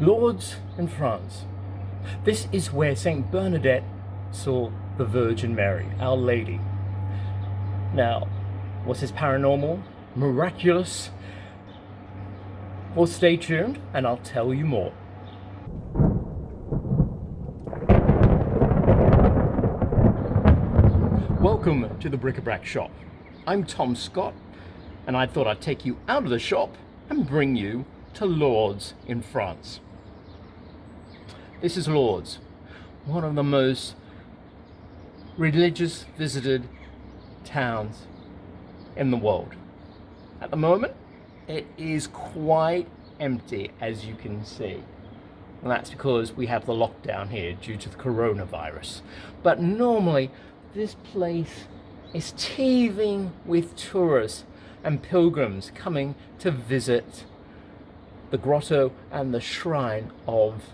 Lourdes in France. This is where St.Bernadette saw the Virgin Mary, Our Lady. Now, was this paranormal? Miraculous? Well, stay tuned and I'll tell you more. Welcome to the Brac Shop. I'm Tom Scott, and I thought I'd take you out of the shop and bring you to Lourdes in France. This is Lourdes, one of the most religious visited towns in the world. At the moment, it is quite empty, as you can see. And that's because we have the lockdown here due to the coronavirus. But normally, this place is teeming with tourists and pilgrims coming to visit the grotto and the shrine of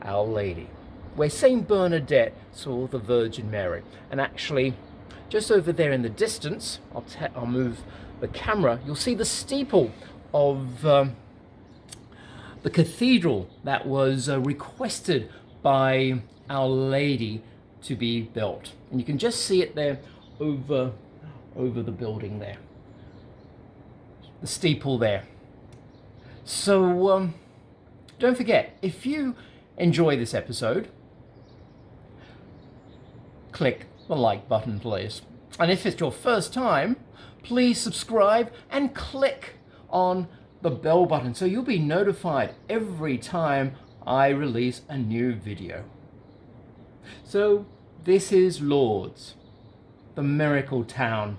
Our Lady, where St. Bernadette saw the Virgin Mary. And actually, just over there in the distance, I'll move the camera, you'll see the steeple of the cathedral that was requested by Our Lady to be built. And you can just see it there over the building there. The steeple there. So don't forget, if you enjoy this episode, click the like button, please. And if it's your first time, please subscribe and click on the bell button so you'll be notified every time I release a new video. So this is Lourdes, the miracle town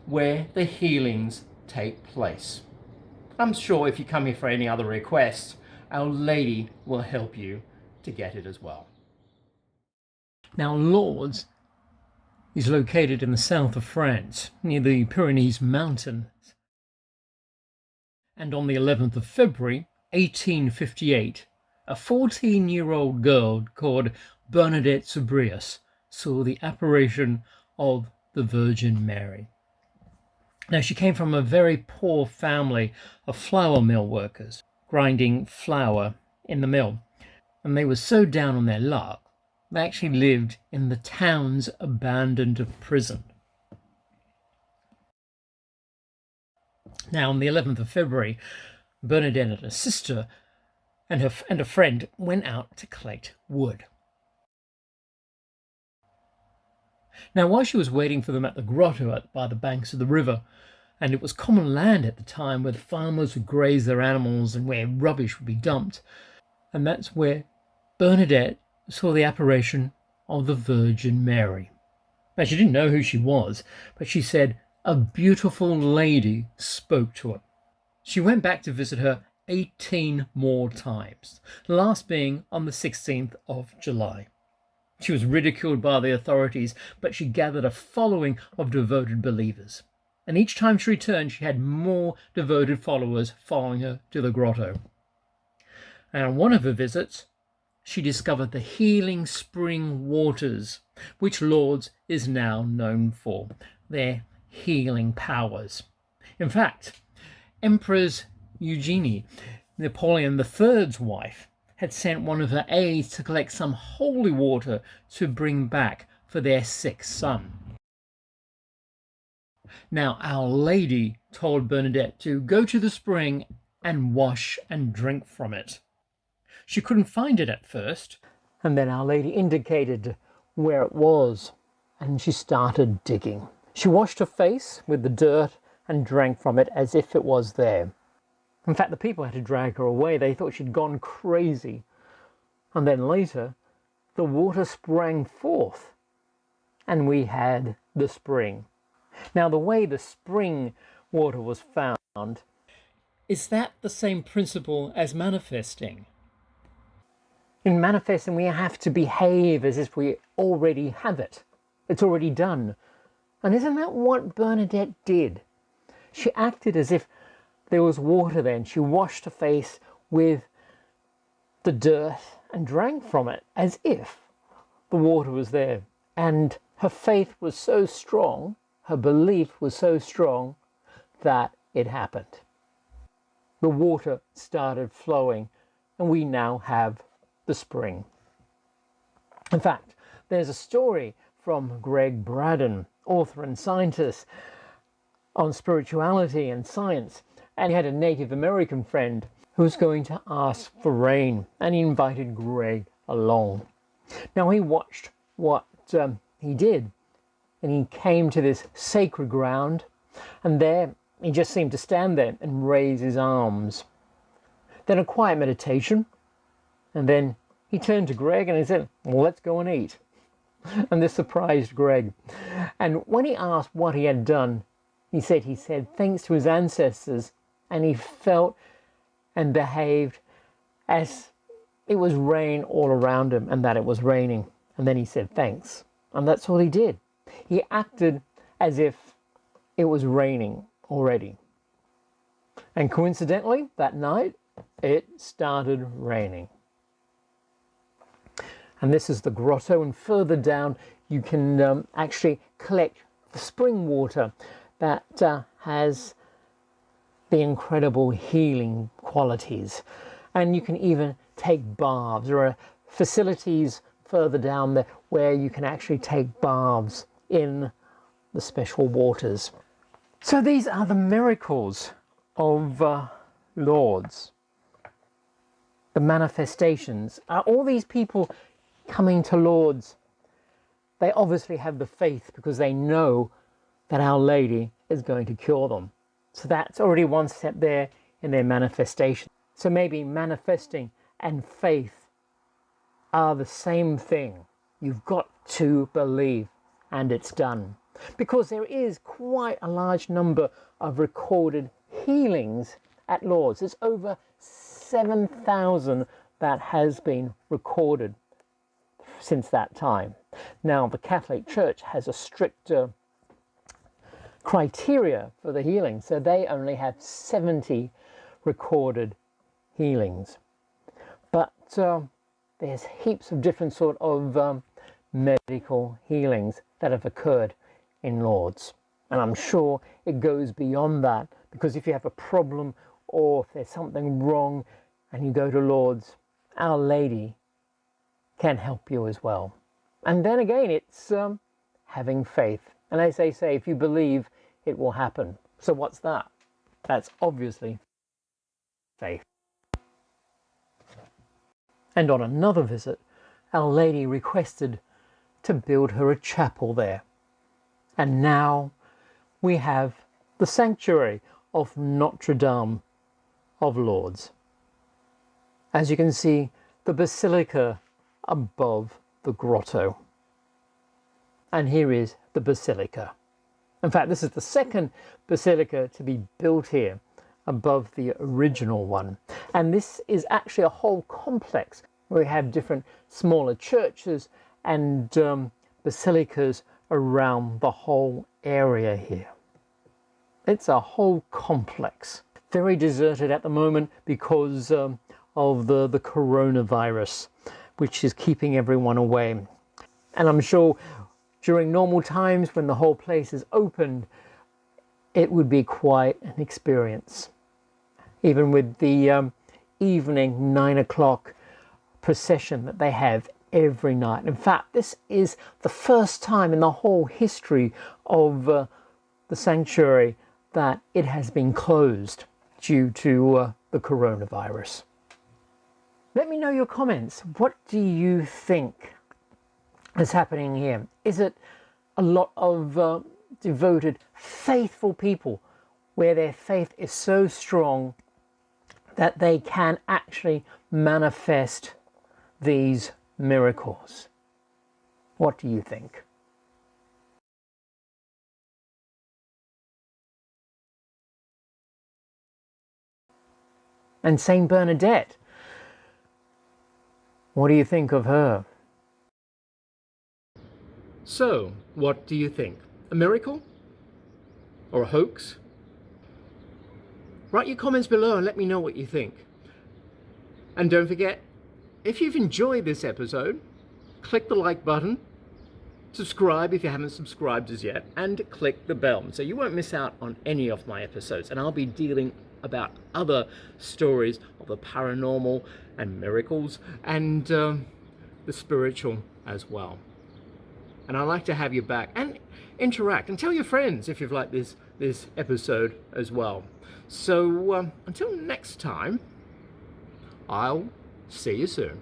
where the healings take place. I'm sure if you come here for any other requests, Our Lady will help you to get it as well. Now, Lourdes is located in the south of France, near the Pyrenees Mountains. And on the 11th of February, 1858, a 14-year-old girl called Bernadette Subrius saw the apparition of the Virgin Mary. Now, she came from a very poor family of flour mill workers, grinding flour in the mill. And they were so down on their luck, they actually lived in the town's abandoned prison. Now, on the 11th of February, Bernadette and her sister and a friend went out to collect wood. Now, while she was waiting for them at the grotto by the banks of the river, and it was common land at the time where the farmers would graze their animals and where rubbish would be dumped, and that's where Bernadette saw the apparition of the Virgin Mary. Now, she didn't know who she was, but she said a beautiful lady spoke to her. She went back to visit her 18 more times, the last being on the 16th of July. She was ridiculed by the authorities, but she gathered a following of devoted believers. And each time she returned, she had more devoted followers following her to the grotto. And on one of her visits, she discovered the healing spring waters, which Lourdes is now known for, their healing powers. In fact, Empress Eugenie, Napoleon III's wife, had sent one of her aides to collect some holy water to bring back for their sick son. Now, Our Lady told Bernadette to go to the spring and wash and drink from it. She couldn't find it at first, and then Our Lady indicated where it was, and she started digging. She washed her face with the dirt and drank from it as if it was there. In fact, the people had to drag her away. They thought she'd gone crazy. And then later, the water sprang forth, and we had the spring. Now, the way the spring water was found, is that the same principle as manifesting? In manifesting, we have to behave as if we already have it. It's already done. And isn't that what Bernadette did? She acted as if there was water there, and she washed her face with the dirt and drank from it as if the water was there. And her faith was so strong, her belief was so strong, that it happened. The water started flowing and we now have the spring. In fact, there's a story from Gregg Braden, author and scientist, on spirituality and science, and he had a Native American friend who was going to ask for rain, and he invited Gregg along. Now he watched what he did, and he came to this sacred ground, and there he just seemed to stand there and raise his arms. Then a quiet meditation, and then he turned to Gregg and he said, well, let's go and eat. And this surprised Gregg. And when he asked what he had done, he said thanks to his ancestors, and he felt and behaved as it was rain all around him and that it was raining. And then he said thanks. And that's all he did. He acted as if it was raining already. And coincidentally, that night, it started raining. And this is the grotto, and further down you can actually collect the spring water that has the incredible healing qualities. And you can even take baths. There are facilities further down there where you can actually take baths in the special waters. So these are the miracles of Lourdes. The manifestations. Are all these people coming to Lourdes? They obviously have the faith because they know that Our Lady is going to cure them. So that's already one step there in their manifestation. So maybe manifesting and faith are the same thing. You've got to believe, and it's done. Because there is quite a large number of recorded healings at Lourdes. There's over 7,000 that has been recorded since that time. Now, the Catholic Church has a stricter criteria for the healing, so they only have 70 recorded healings. But there's heaps of different sort of medical healings that have occurred in Lourdes. And I'm sure it goes beyond that, because if you have a problem or if there's something wrong and you go to Lourdes, Our Lady can help you as well. And then again, it's having faith. And as they say, if you believe, it will happen. So what's that? That's obviously faith. And on another visit, Our Lady requested to build her a chapel there. And now we have the sanctuary of Notre Dame of Lourdes. As you can see, the basilica above the grotto. And here is the basilica. In fact, this is the second basilica to be built here above the original one. And this is actually a whole complex where we have different smaller churches and basilicas around the whole area here. It's a whole complex. Very deserted at the moment because of the coronavirus, which is keeping everyone away. And I'm sure during normal times when the whole place is opened, it would be quite an experience. Even with the evening 9 o'clock procession that they have every night. In fact, this is the first time in the whole history of the sanctuary that it has been closed due to the coronavirus. Let me know your comments. What do you think is happening here? Is it a lot of devoted, faithful people where their faith is so strong that they can actually manifest these miracles? What do you think? And St. Bernadette, what do you think of her? So, what do you think? A miracle? Or a hoax? Write your comments below and let me know what you think. And don't forget, if you've enjoyed this episode, click the like button, subscribe if you haven't subscribed as yet, and click the bell so you won't miss out on any of my episodes. And I'll be dealing about other stories of the paranormal and miracles and the spiritual as well. And I'd like to have you back and interact and tell your friends if you've liked this episode as well. So until next time, I'll see you soon.